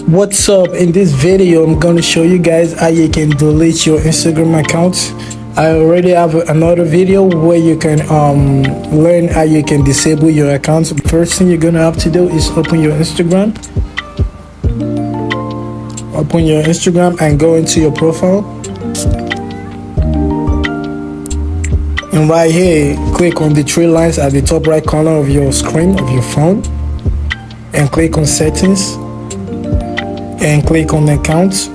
What's up? In this video I'm gonna show you guys how you can delete your Instagram account. I already have another video where you can learn how you can disable your account. First thing you're gonna have to do is open your Instagram and go into your profile, and right here click on the three lines at the top right corner of your screen of your phone and click on settings and click on accounts.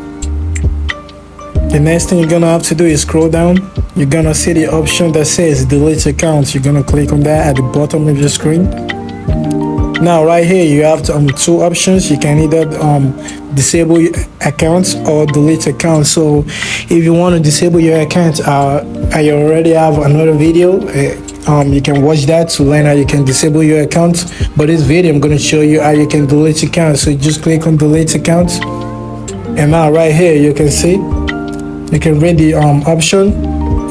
The next thing you're gonna have to do is scroll down. You're gonna see the option that says delete accounts. You're gonna click on that at the bottom of your screen. Now right here you have two options. You can either disable your accounts or delete accounts. So if you want to disable your account, I already have another video. You can watch that to learn how you can disable your account, but this video I'm going to show you how you can delete accounts. So just click on delete accounts, and now right here you can see, you can read the option.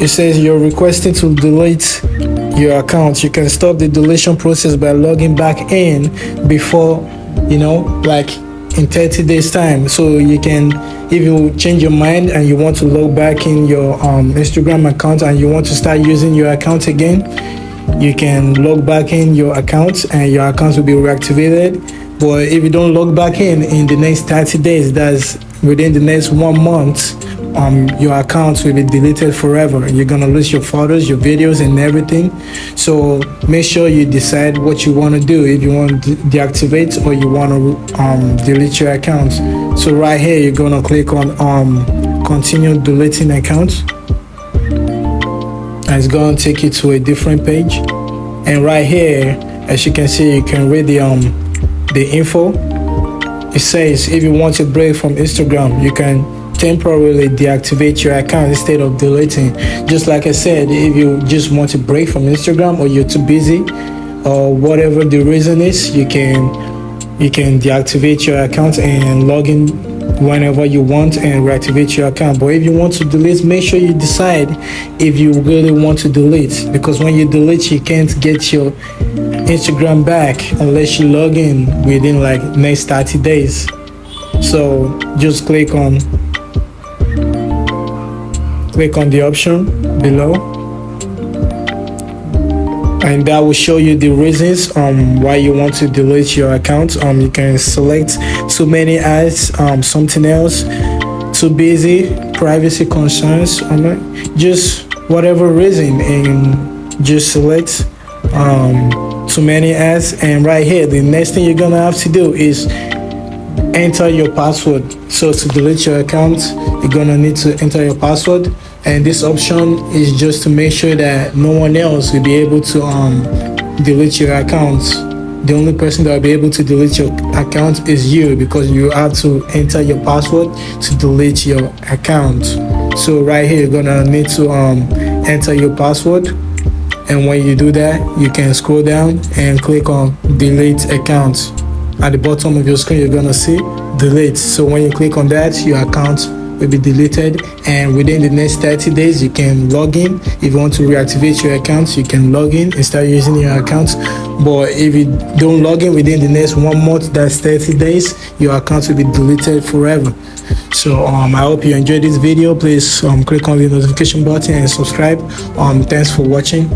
It says you're requesting to delete your account. You can stop the deletion process by logging back in before, like in 30 days time. So you can, if you change your mind and you want to log back in your Instagram account and you want to start using your account again, you can log back in your account and your account will be reactivated. But if you don't log back in the next 30 days, that's within the next 1 month, your account will be deleted forever. You're gonna lose your photos, your videos, and everything. So make sure you decide what you want to do, if you want to deactivate or you want to delete your account. So right here you're gonna click on continue deleting accounts, and it's gonna take you to a different page. And right here, as you can see, you can read the info. It says if you want to break from Instagram, you can temporarily deactivate your account instead of deleting. Just like I said, if you just want to break from Instagram or you're too busy or whatever the reason is, you can deactivate your account and log in whenever you want and reactivate your account. But if you want to delete, make sure you decide if you really want to delete, because when you delete you can't get your Instagram back unless you log in within like next 30 days. So just click on the option below, and that will show you the reasons why you want to delete your account. You can select too many ads, something else, too busy, privacy concerns, just whatever reason, and just select too many ads. And right here the next thing you're gonna have to do is enter your password. So to delete your account, you're gonna need to enter your password, and this option is just to make sure that no one else will be able to delete your account. The only person that will be able to delete your account is you, because you have to enter your password to delete your account. So right here you're gonna need to enter your password, and when you do that you can scroll down and click on delete account. At the bottom of your screen you're gonna see delete. So when you click on that, your account will be deleted, and within the next 30 days you can log in. If you want to reactivate your account, you can log in and start using your account. But if you don't log in within the next 1 month, that's 30 days, your account will be deleted forever. So I hope you enjoyed this video. Please click on the notification button and subscribe. Thanks for watching.